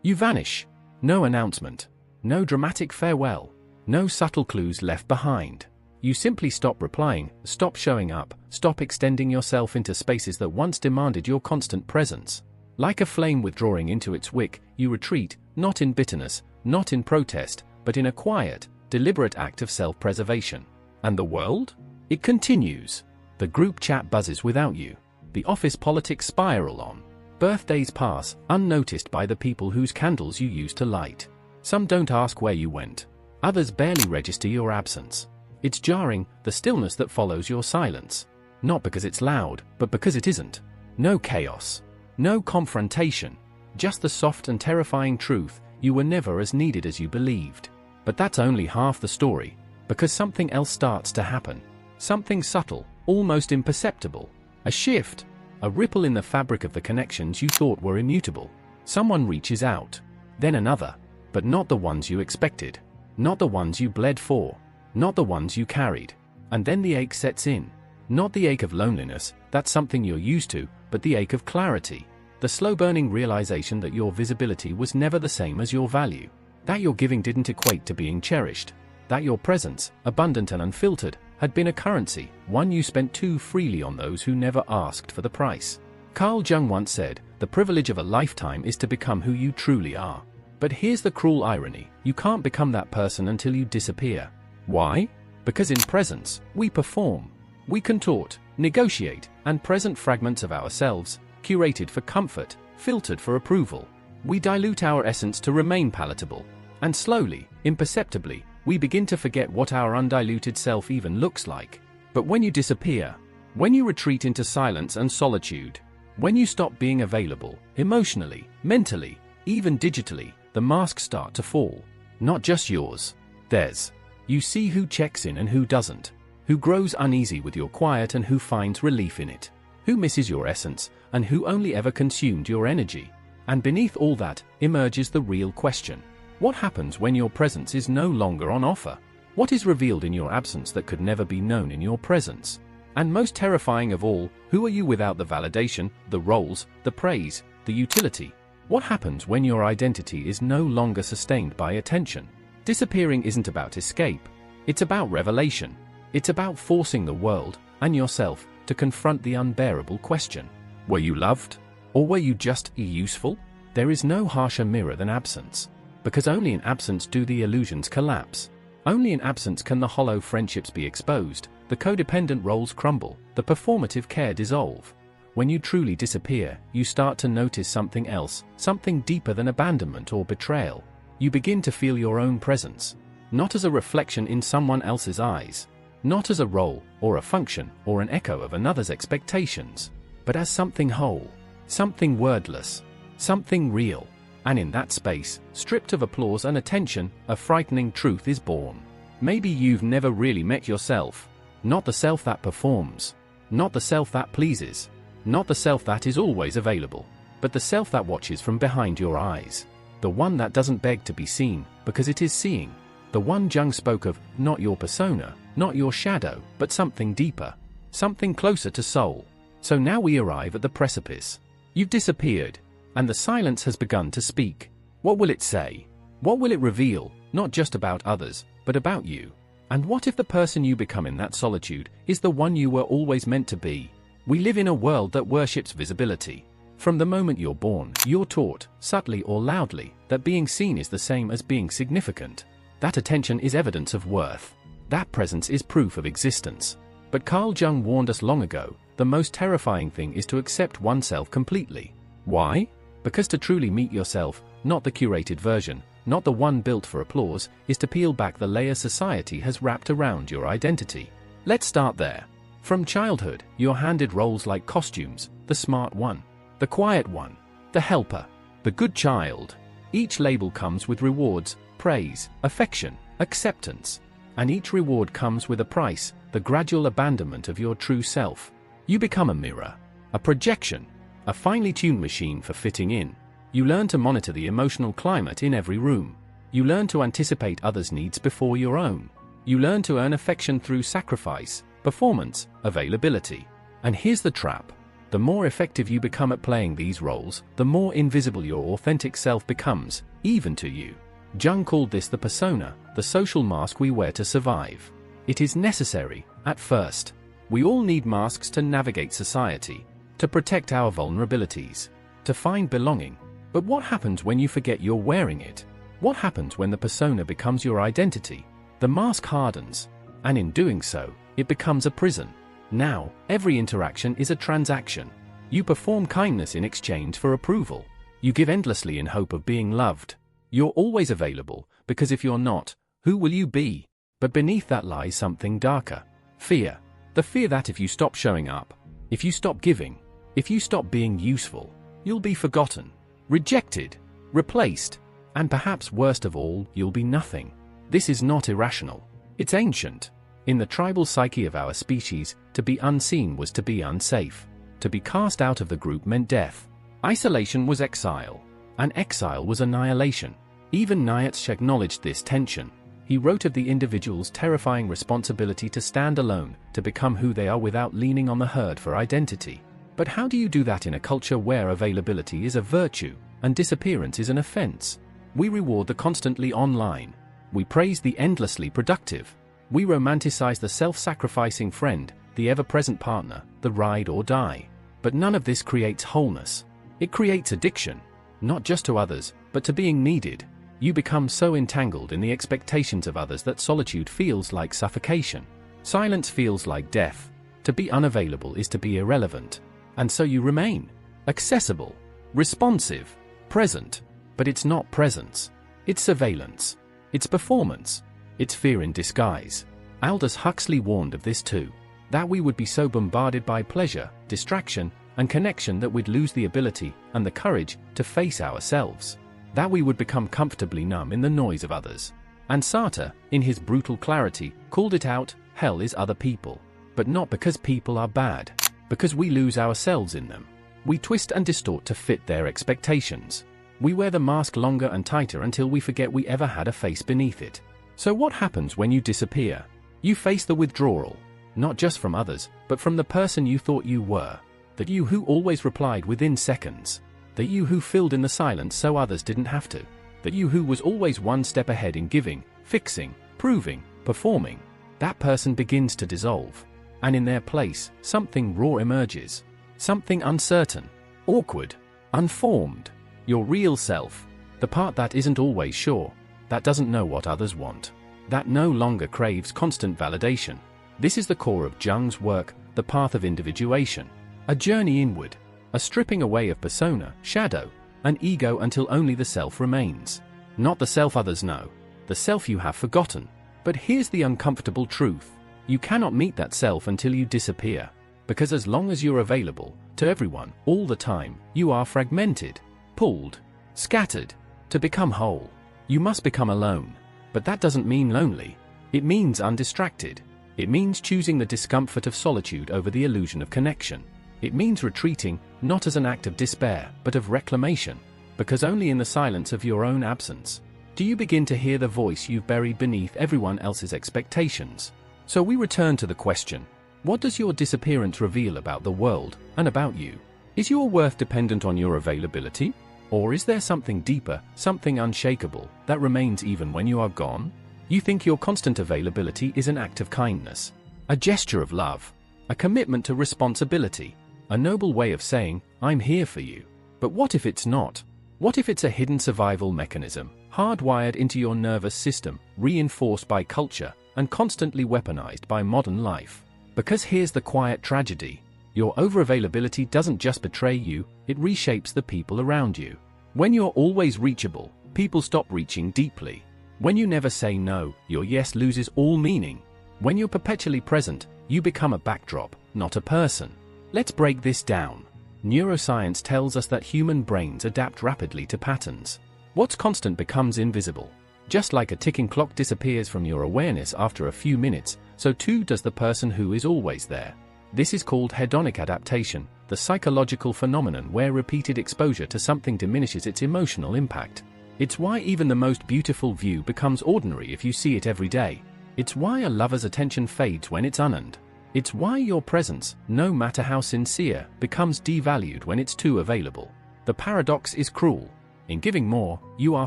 You vanish. No announcement. No dramatic farewell. No subtle clues left behind. You simply stop replying, stop showing up, stop extending yourself into spaces that once demanded your constant presence. Like a flame withdrawing into its wick, you retreat, not in bitterness, not in protest, but in a quiet, deliberate act of self-preservation. And the world? It continues. The group chat buzzes without you. The office politics spiral on. Birthdays pass, unnoticed by the people whose candles you used to light. Some don't ask where you went. Others barely register your absence. It's jarring, the stillness that follows your silence. Not because it's loud, but because it isn't. No chaos. No confrontation. Just the soft and terrifying truth, you were never as needed as you believed. But that's only half the story, because something else starts to happen. Something subtle, almost imperceptible. A shift. A ripple in the fabric of the connections you thought were immutable. Someone reaches out. Then another. But not the ones you expected. Not the ones you bled for. Not the ones you carried. And then the ache sets in. Not the ache of loneliness, that's something you're used to, but the ache of clarity. The slow-burning realization that your visibility was never the same as your value. That your giving didn't equate to being cherished. That your presence, abundant and unfiltered, had been a currency, one you spent too freely on those who never asked for the price. Carl Jung once said, "The privilege of a lifetime is to become who you truly are." But here's the cruel irony, you can't become that person until you disappear. Why? Because in presence, we perform. We contort, negotiate, and present fragments of ourselves, curated for comfort, filtered for approval. We dilute our essence to remain palatable. And slowly, imperceptibly, we begin to forget what our undiluted self even looks like. But when you disappear, when you retreat into silence and solitude, when you stop being available, emotionally, mentally, even digitally, the masks start to fall. Not just yours. Theirs. You see who checks in and who doesn't. Who grows uneasy with your quiet and who finds relief in it. Who misses your essence and who only ever consumed your energy. And beneath all that, emerges the real question. What happens when your presence is no longer on offer? What is revealed in your absence that could never be known in your presence? And most terrifying of all, who are you without the validation, the roles, the praise, the utility? What happens when your identity is no longer sustained by attention? Disappearing isn't about escape. It's about revelation. It's about forcing the world, and yourself, to confront the unbearable question. Were you loved? Or were you just useful? There is no harsher mirror than absence. Because only in absence do the illusions collapse. Only in absence can the hollow friendships be exposed, the codependent roles crumble, the performative care dissolve. When you truly disappear, you start to notice something else, something deeper than abandonment or betrayal. You begin to feel your own presence. Not as a reflection in someone else's eyes. Not as a role, or a function, or an echo of another's expectations. But as something whole. Something wordless. Something real. And in that space, stripped of applause and attention, a frightening truth is born. Maybe you've never really met yourself. Not the self that performs. Not the self that pleases. Not the self that is always available. But the self that watches from behind your eyes. The one that doesn't beg to be seen, because it is seeing. The one Jung spoke of, not your persona, not your shadow, but something deeper. Something closer to soul. So now we arrive at the precipice. You've disappeared. And the silence has begun to speak. What will it say? What will it reveal, not just about others, but about you? And what if the person you become in that solitude is the one you were always meant to be? We live in a world that worships visibility. From the moment you're born, you're taught, subtly or loudly, that being seen is the same as being significant. That attention is evidence of worth. That presence is proof of existence. But Carl Jung warned us long ago, the most terrifying thing is to accept oneself completely. Why? Because to truly meet yourself, not the curated version, not the one built for applause, is to peel back the layer society has wrapped around your identity. Let's start there. From childhood, you're handed roles like costumes, the smart one, the quiet one, the helper, the good child. Each label comes with rewards, praise, affection, acceptance. And each reward comes with a price, the gradual abandonment of your true self. You become a mirror, a projection, a finely tuned machine for fitting in. You learn to monitor the emotional climate in every room. You learn to anticipate others' needs before your own. You learn to earn affection through sacrifice, performance, availability. And here's the trap. The more effective you become at playing these roles, the more invisible your authentic self becomes, even to you. Jung called this the persona, the social mask we wear to survive. It is necessary, at first. We all need masks to navigate society, to protect our vulnerabilities, to find belonging. But what happens when you forget you're wearing it? What happens when the persona becomes your identity? The mask hardens, and in doing so, it becomes a prison. Now, every interaction is a transaction. You perform kindness in exchange for approval. You give endlessly in hope of being loved. You're always available, because if you're not, who will you be? But beneath that lies something darker. Fear. The fear that if you stop showing up, if you stop giving, if you stop being useful, you'll be forgotten, rejected, replaced, and perhaps worst of all, you'll be nothing. This is not irrational. It's ancient. In the tribal psyche of our species, to be unseen was to be unsafe. To be cast out of the group meant death. Isolation was exile, and exile was annihilation. Even Nietzsche acknowledged this tension. He wrote of the individual's terrifying responsibility to stand alone, to become who they are without leaning on the herd for identity. But how do you do that in a culture where availability is a virtue, and disappearance is an offense? We reward the constantly online. We praise the endlessly productive. We romanticize the self-sacrificing friend, the ever-present partner, the ride or die. But none of this creates wholeness. It creates addiction, not just to others, but to being needed. You become so entangled in the expectations of others that solitude feels like suffocation. Silence feels like death. To be unavailable is to be irrelevant. And so you remain accessible, responsive, present. But it's not presence. It's surveillance. It's performance. It's fear in disguise. Aldous Huxley warned of this too. That we would be so bombarded by pleasure, distraction, and connection that we'd lose the ability and the courage to face ourselves. That we would become comfortably numb in the noise of others. And Sartre, in his brutal clarity, called it out, hell is other people. But not because people are bad. Because we lose ourselves in them. We twist and distort to fit their expectations. We wear the mask longer and tighter until we forget we ever had a face beneath it. So what happens when you disappear? You face the withdrawal. Not just from others, but from the person you thought you were. That you who always replied within seconds. That you who filled in the silence so others didn't have to. That you who was always one step ahead in giving, fixing, proving, performing. That person begins to dissolve. And in their place, something raw emerges. Something uncertain, awkward, unformed. Your real self. The part that isn't always sure. That doesn't know what others want. That no longer craves constant validation. This is the core of Jung's work, the path of individuation. A journey inward. A stripping away of persona, shadow, and ego until only the self remains. Not the self others know. The self you have forgotten. But here's the uncomfortable truth. You cannot meet that self until you disappear. Because as long as you're available, to everyone, all the time, you are fragmented, pulled, scattered. To become whole, you must become alone. But that doesn't mean lonely. It means undistracted. It means choosing the discomfort of solitude over the illusion of connection. It means retreating, not as an act of despair, but of reclamation. Because only in the silence of your own absence do you begin to hear the voice you've buried beneath everyone else's expectations. So we return to the question, what does your disappearance reveal about the world, and about you? Is your worth dependent on your availability? Or is there something deeper, something unshakable, that remains even when you are gone? You think your constant availability is an act of kindness, a gesture of love, a commitment to responsibility, a noble way of saying, I'm here for you. But what if it's not? What if it's a hidden survival mechanism, hardwired into your nervous system, reinforced by culture, and constantly weaponized by modern life? Because here's the quiet tragedy. Your overavailability doesn't just betray you, it reshapes the people around you. When you're always reachable, people stop reaching deeply. When you never say no, your yes loses all meaning. When you're perpetually present, you become a backdrop, not a person. Let's break this down. Neuroscience tells us that human brains adapt rapidly to patterns. What's constant becomes invisible. Just like a ticking clock disappears from your awareness after a few minutes, so too does the person who is always there. This is called hedonic adaptation, the psychological phenomenon where repeated exposure to something diminishes its emotional impact. It's why even the most beautiful view becomes ordinary if you see it every day. It's why a lover's attention fades when it's unearned. It's why your presence, no matter how sincere, becomes devalued when it's too available. The paradox is cruel. In giving more, you are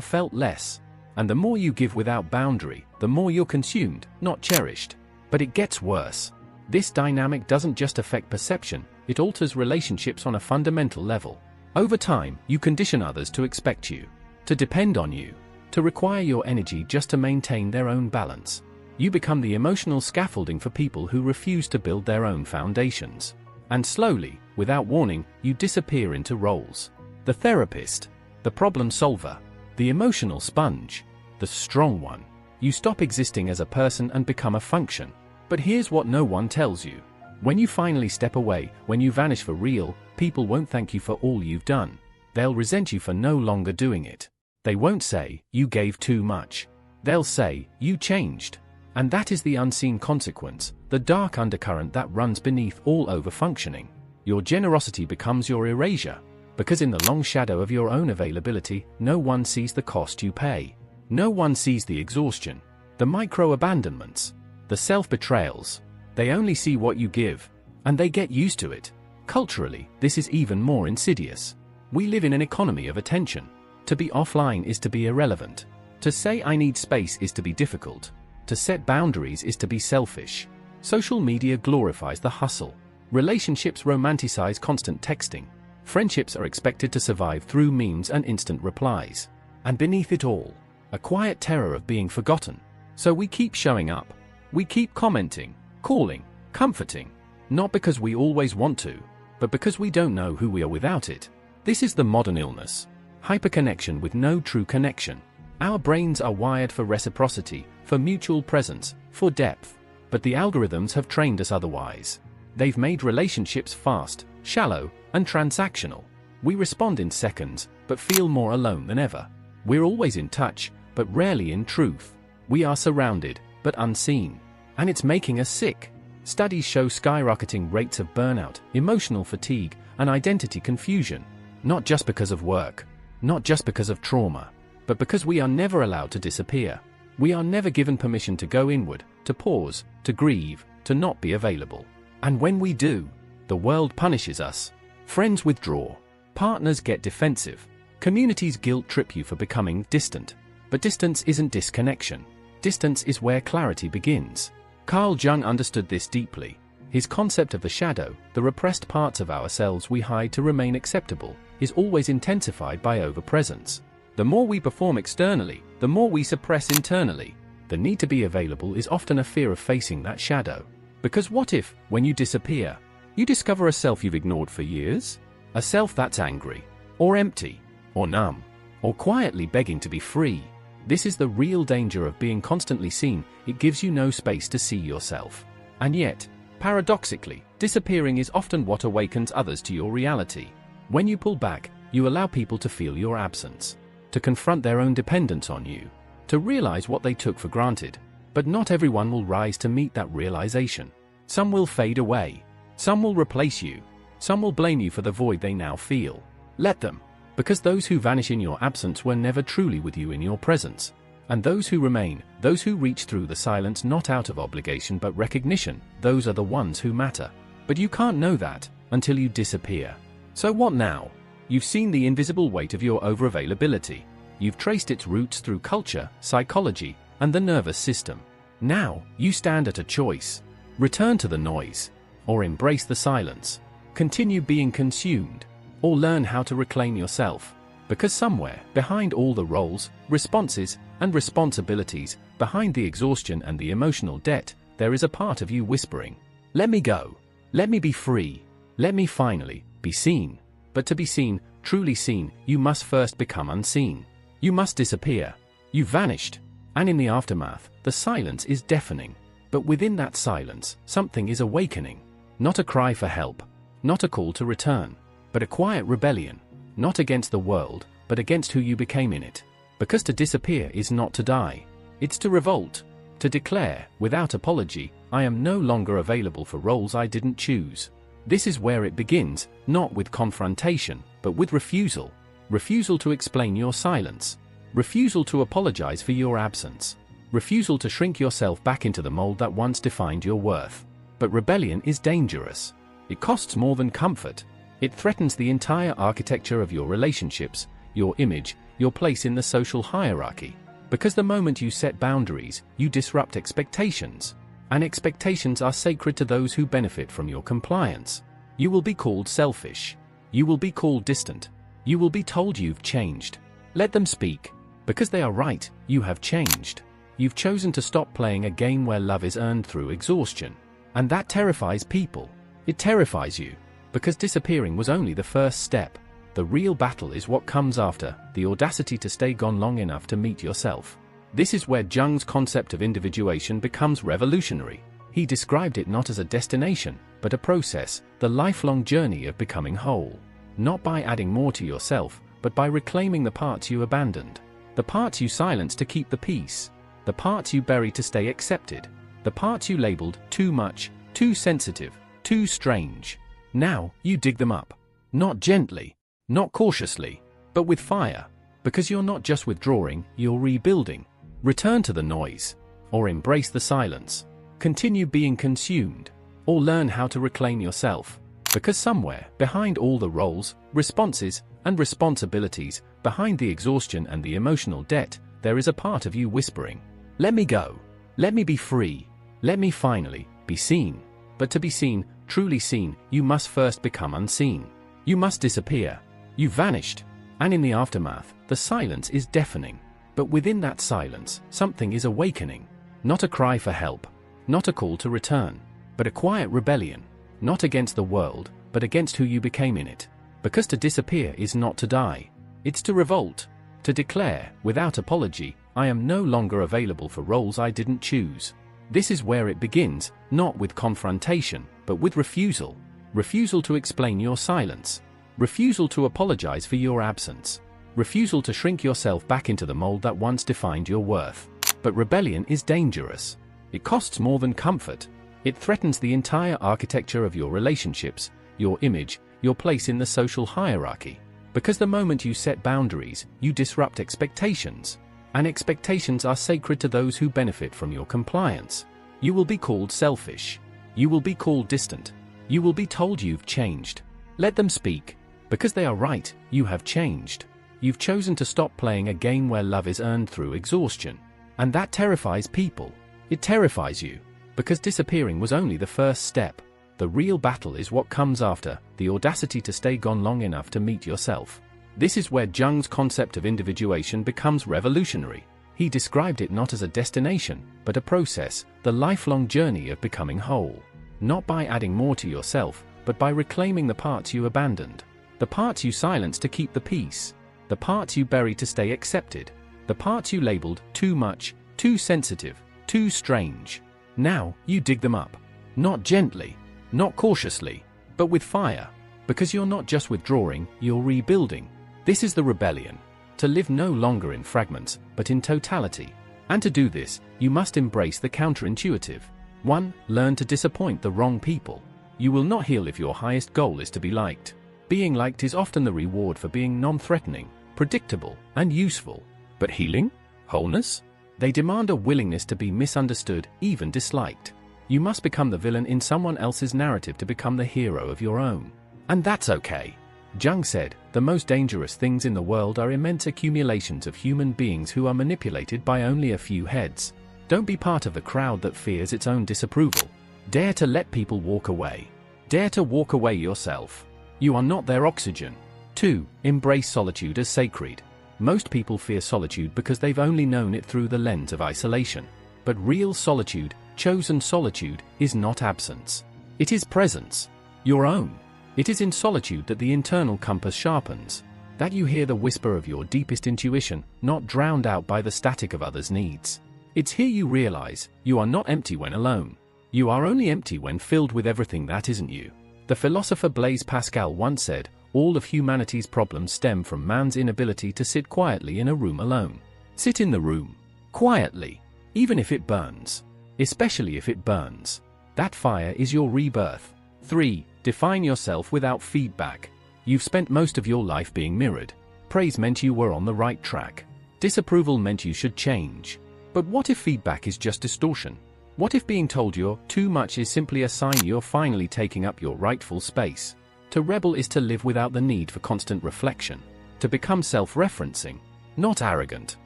felt less. And the more you give without boundary, the more you're consumed, not cherished. But it gets worse. This dynamic doesn't just affect perception, it alters relationships on a fundamental level. Over time, you condition others to expect you, to depend on you, to require your energy just to maintain their own balance. You become the emotional scaffolding for people who refuse to build their own foundations. And slowly, without warning, you disappear into roles. The therapist, the problem solver, the emotional sponge, the strong one. You stop existing as a person and become a function. But here's what no one tells you. When you finally step away, when you vanish for real, people won't thank you for all you've done. They'll resent you for no longer doing it. They won't say, "You gave too much." They'll say, "You changed." And that is the unseen consequence, the dark undercurrent that runs beneath all overfunctioning. Your generosity becomes your erasure, because in the long shadow of your own availability, no one sees the cost you pay. No one sees the exhaustion, the micro-abandonments, the self-betrayals. They only see what you give, and they get used to it. Culturally, this is even more insidious. We live in an economy of attention. To be offline is to be irrelevant. To say I need space is to be difficult. To set boundaries is to be selfish. Social media glorifies the hustle. Relationships romanticize constant texting. Friendships are expected to survive through memes and instant replies. And beneath it all, a quiet terror of being forgotten. So we keep showing up. We keep commenting, calling, comforting. Not because we always want to, but because we don't know who we are without it. This is the modern illness. Hyperconnection with no true connection. Our brains are wired for reciprocity, for mutual presence, for depth. But the algorithms have trained us otherwise. They've made relationships fast, shallow, and transactional. We respond in seconds, but feel more alone than ever. We're always in touch, but rarely in truth. We are surrounded, but unseen. And it's making us sick. Studies show skyrocketing rates of burnout, emotional fatigue, and identity confusion. Not just because of work, not just because of trauma, but because we are never allowed to disappear. We are never given permission to go inward, to pause, to grieve, to not be available. And when we do, the world punishes us. Friends withdraw. Partners get defensive. Communities guilt-trip you for becoming distant. But distance isn't disconnection. Distance is where clarity begins. Carl Jung understood this deeply. His concept of the shadow, the repressed parts of ourselves we hide to remain acceptable, is always intensified by overpresence. The more we perform externally, the more we suppress internally. The need to be available is often a fear of facing that shadow. Because what if, when you disappear, you discover a self you've ignored for years? A self that's angry, or empty, or numb, or quietly begging to be free. This is the real danger of being constantly seen. It gives you no space to see yourself. And yet, paradoxically, disappearing is often what awakens others to your reality. When you pull back, you allow people to feel your absence, to confront their own dependence on you, to realize what they took for granted. But not everyone will rise to meet that realization. Some will fade away. Some will replace you. Some will blame you for the void they now feel. Let them. Because those who vanish in your absence were never truly with you in your presence. And those who remain, those who reach through the silence not out of obligation but recognition, those are the ones who matter. But you can't know that until you disappear. So what now? You've seen the invisible weight of your overavailability. You've traced its roots through culture, psychology, and the nervous system. Now, you stand at a choice. Return to the noise, or embrace the silence. Continue being consumed, or learn how to reclaim yourself. Because somewhere, behind all the roles, responses, and responsibilities, behind the exhaustion and the emotional debt, there is a part of you whispering, "Let me go. Let me be free. Let me finally be seen." But to be seen, truly seen, you must first become unseen. You must disappear. You've vanished. And in the aftermath, the silence is deafening. But within that silence, something is awakening. Not a cry for help. Not a call to return. But a quiet rebellion. Not against the world, but against who you became in it. Because to disappear is not to die. It's to revolt. To declare, without apology, I am no longer available for roles I didn't choose. This is where it begins, not with confrontation, but with refusal. Refusal to explain your silence. Refusal to apologize for your absence. Refusal to shrink yourself back into the mold that once defined your worth. But rebellion is dangerous. It costs more than comfort. It threatens the entire architecture of your relationships, your image, your place in the social hierarchy. Because the moment you set boundaries, you disrupt expectations. And expectations are sacred to those who benefit from your compliance. You will be called selfish. You will be called distant. You will be told you've changed. Let them speak. Because they are right, you have changed. You've chosen to stop playing a game where love is earned through exhaustion. And that terrifies people. It terrifies you. Because disappearing was only the first step. The real battle is what comes after, the audacity to stay gone long enough to meet yourself. This is where Jung's concept of individuation becomes revolutionary. He described it not as a destination, but a process, the lifelong journey of becoming whole. Not by adding more to yourself, but by reclaiming the parts you abandoned. The parts you silenced to keep the peace. The parts you buried to stay accepted. The parts you labeled too much, too sensitive, too strange. Now, you dig them up. Not gently, not cautiously, but with fire. Because you're not just withdrawing, you're rebuilding. Return to the noise. Or embrace the silence. Continue being consumed. Or learn how to reclaim yourself. Because somewhere, behind all the roles, responses, and responsibilities, behind the exhaustion and the emotional debt, there is a part of you whispering, "Let me go. Let me be free. Let me finally be seen." But to be seen, truly seen, you must first become unseen. You must disappear. You vanished. And in the aftermath, the silence is deafening. But within that silence, something is awakening. Not a cry for help. Not a call to return. But a quiet rebellion. Not against the world, but against who you became in it. Because to disappear is not to die. It's to revolt. To declare, without apology, I am no longer available for roles I didn't choose. This is where it begins, not with confrontation, but with refusal. Refusal to explain your silence. Refusal to apologize for your absence. Refusal to shrink yourself back into the mold that once defined your worth. But rebellion is dangerous. It costs more than comfort. It threatens the entire architecture of your relationships, your image, your place in the social hierarchy. Because the moment you set boundaries, you disrupt expectations. And expectations are sacred to those who benefit from your compliance. You will be called selfish. You will be called distant. You will be told you've changed. Let them speak. Because they are right, you have changed. You've chosen to stop playing a game where love is earned through exhaustion. And that terrifies people. It terrifies you. Because disappearing was only the first step. The real battle is what comes after, the audacity to stay gone long enough to meet yourself. This is where Jung's concept of individuation becomes revolutionary. He described it not as a destination, but a process, the lifelong journey of becoming whole. Not by adding more to yourself, but by reclaiming the parts you abandoned. The parts you silenced to keep the peace. The parts you buried to stay accepted. The parts you labeled too much, too sensitive, too strange. Now, you dig them up. Not gently, not cautiously, but with fire. Because you're not just withdrawing, you're rebuilding. This is the rebellion. To live no longer in fragments, but in totality. And to do this, you must embrace the counterintuitive. 1. Learn to disappoint the wrong people. You will not heal if your highest goal is to be liked. Being liked is often the reward for being non-threatening, predictable, and useful. But healing? Wholeness? They demand a willingness to be misunderstood, even disliked. You must become the villain in someone else's narrative to become the hero of your own. And that's okay. Jung said, the most dangerous things in the world are immense accumulations of human beings who are manipulated by only a few heads. Don't be part of the crowd that fears its own disapproval. Dare to let people walk away. Dare to walk away yourself. You are not their oxygen. 2. Embrace solitude as sacred. Most people fear solitude because they've only known it through the lens of isolation. But real solitude, chosen solitude, is not absence. It is presence. Your own. It is in solitude that the internal compass sharpens. That you hear the whisper of your deepest intuition, not drowned out by the static of others' needs. It's here you realize, you are not empty when alone. You are only empty when filled with everything that isn't you. The philosopher Blaise Pascal once said, all of humanity's problems stem from man's inability to sit quietly in a room alone. Sit in the room. Quietly. Even if it burns. Especially if it burns. That fire is your rebirth. 3. Define yourself without feedback. You've spent most of your life being mirrored. Praise meant you were on the right track. Disapproval meant you should change. But what if feedback is just distortion? What if being told you're too much is simply a sign you're finally taking up your rightful space? To rebel is to live without the need for constant reflection. To become self-referencing. Not arrogant,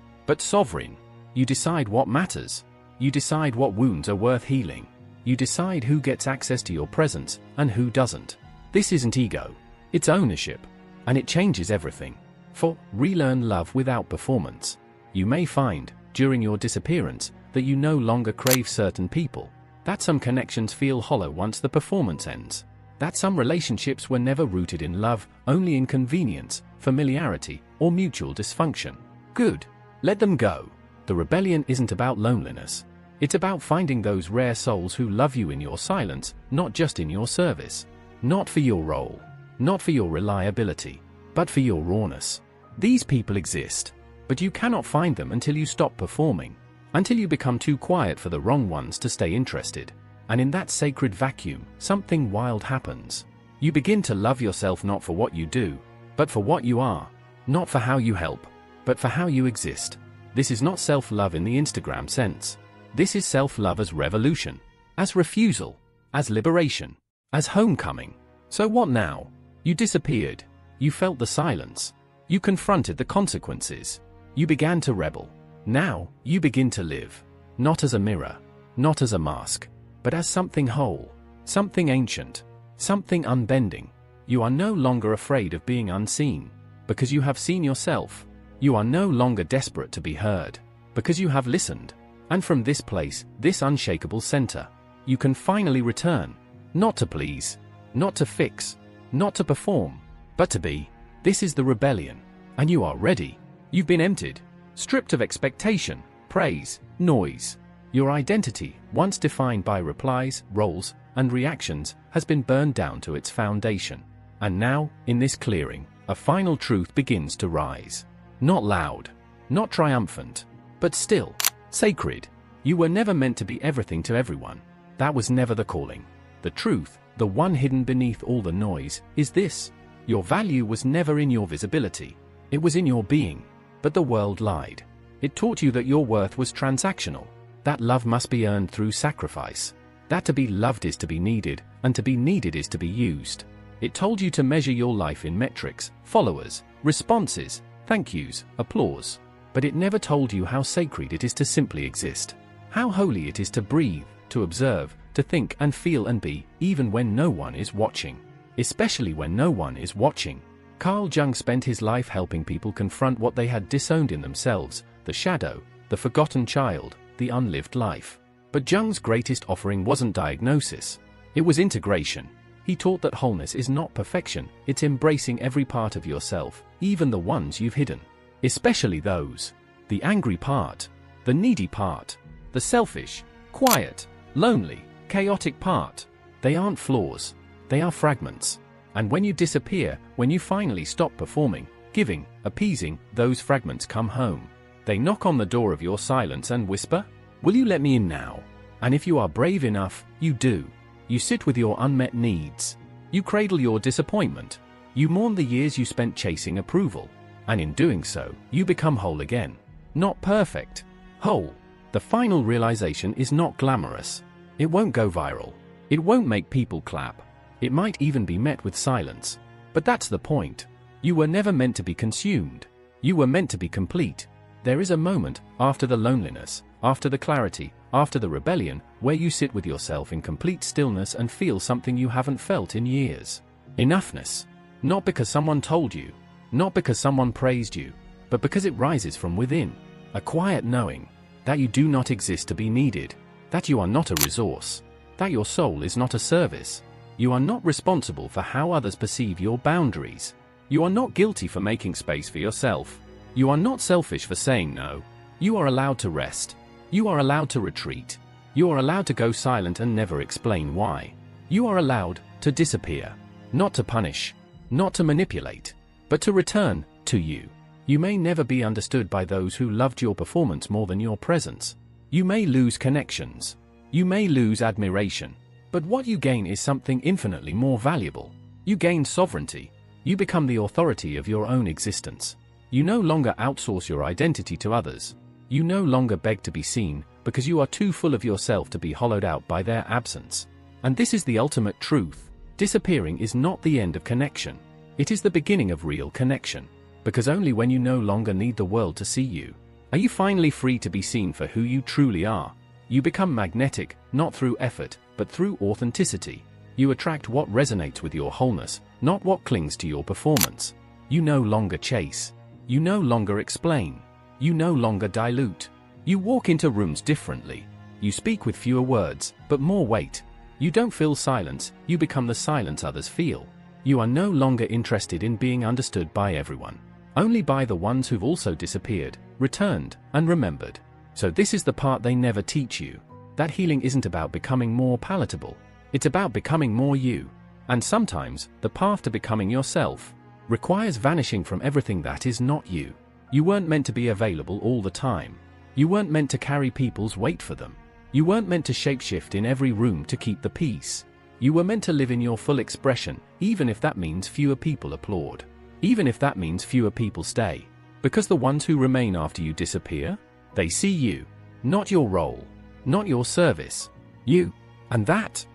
but sovereign. You decide what matters. You decide what wounds are worth healing. You decide who gets access to your presence and who doesn't. This isn't ego. It's ownership. And it changes everything. For relearn love without performance. You may find, during your disappearance, that you no longer crave certain people. That some connections feel hollow once the performance ends. That some relationships were never rooted in love, only in convenience, familiarity, or mutual dysfunction. Good. Let them go. The rebellion isn't about loneliness. It's about finding those rare souls who love you in your silence, not just in your service. Not for your role. Not for your reliability. But for your rawness. These people exist. But you cannot find them until you stop performing. Until you become too quiet for the wrong ones to stay interested. And in that sacred vacuum, something wild happens. You begin to love yourself not for what you do, but for what you are. Not for how you help, but for how you exist. This is not self-love in the Instagram sense. This is self-love as revolution, as refusal, as liberation, as homecoming. So what now? You disappeared. You felt the silence. You confronted the consequences. You began to rebel. Now, you begin to live. Not as a mirror, not as a mask, but as something whole, something ancient, something unbending. You are no longer afraid of being unseen, because you have seen yourself. You are no longer desperate to be heard, because you have listened. And from this place, this unshakable center, you can finally return, not to please, not to fix, not to perform, but to be. This is the rebellion, and you are ready. You've been emptied, stripped of expectation, praise, noise. Your identity, once defined by replies, roles, and reactions, has been burned down to its foundation. And now, in this clearing, a final truth begins to rise. Not loud, not triumphant, but still, sacred. You were never meant to be everything to everyone. That was never the calling. The truth, the one hidden beneath all the noise, is this. Your value was never in your visibility. It was in your being. But the world lied. It taught you that your worth was transactional. That love must be earned through sacrifice. That to be loved is to be needed, and to be needed is to be used. It told you to measure your life in metrics, followers, responses, thank yous, applause. But it never told you how sacred it is to simply exist. How holy it is to breathe, to observe, to think and feel and be, even when no one is watching. Especially when no one is watching. Carl Jung spent his life helping people confront what they had disowned in themselves, the shadow, the forgotten child, the unlived life. But Jung's greatest offering wasn't diagnosis. It was integration. He taught that wholeness is not perfection, it's embracing every part of yourself, even the ones you've hidden. Especially those. The angry part. The needy part. The selfish, quiet, lonely, chaotic part. They aren't flaws. They are fragments. And when you disappear, when you finally stop performing, giving, appeasing, those fragments come home. They knock on the door of your silence and whisper, "Will you let me in now?" And if you are brave enough, you do. You sit with your unmet needs. You cradle your disappointment. You mourn the years you spent chasing approval. And in doing so, you become whole again. Not perfect. Whole. The final realization is not glamorous. It won't go viral. It won't make people clap. It might even be met with silence. But that's the point. You were never meant to be consumed. You were meant to be complete. There is a moment, after the loneliness, after the clarity, after the rebellion, where you sit with yourself in complete stillness and feel something you haven't felt in years. Enoughness. Not because someone told you, not because someone praised you, but because it rises from within. A quiet knowing that you do not exist to be needed, that you are not a resource, that your soul is not a service. You are not responsible for how others perceive your boundaries. You are not guilty for making space for yourself. You are not selfish for saying no. You are allowed to rest. You are allowed to retreat. You are allowed to go silent and never explain why. You are allowed to disappear. Not to punish. Not to manipulate. But to return to you. You may never be understood by those who loved your performance more than your presence. You may lose connections. You may lose admiration. But what you gain is something infinitely more valuable. You gain sovereignty. You become the authority of your own existence. You no longer outsource your identity to others. You no longer beg to be seen, because you are too full of yourself to be hollowed out by their absence. And this is the ultimate truth. Disappearing is not the end of connection. It is the beginning of real connection. Because only when you no longer need the world to see you, are you finally free to be seen for who you truly are. You become magnetic, not through effort, but through authenticity. You attract what resonates with your wholeness, not what clings to your performance. You no longer chase. You no longer explain. You no longer dilute. You walk into rooms differently. You speak with fewer words, but more weight. You don't feel silence, you become the silence others feel. You are no longer interested in being understood by everyone. Only by the ones who've also disappeared, returned, and remembered. So this is the part they never teach you. That healing isn't about becoming more palatable. It's about becoming more you. And sometimes, the path to becoming yourself requires vanishing from everything that is not you. You weren't meant to be available all the time. You weren't meant to carry people's weight for them. You weren't meant to shapeshift in every room to keep the peace. You were meant to live in your full expression, even if that means fewer people applaud. Even if that means fewer people stay. Because the ones who remain after you disappear, they see you. Not your role. Not your service. You. And that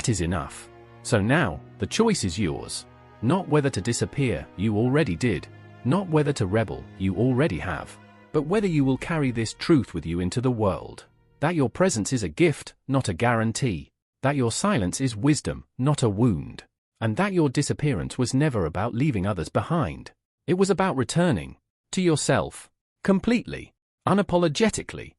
is enough. So now, the choice is yours. Not whether to disappear, you already did. Not whether to rebel, you already have. But whether you will carry this truth with you into the world. That your presence is a gift, not a guarantee. That your silence is wisdom, not a wound. And that your disappearance was never about leaving others behind. It was about returning to yourself, completely, unapologetically.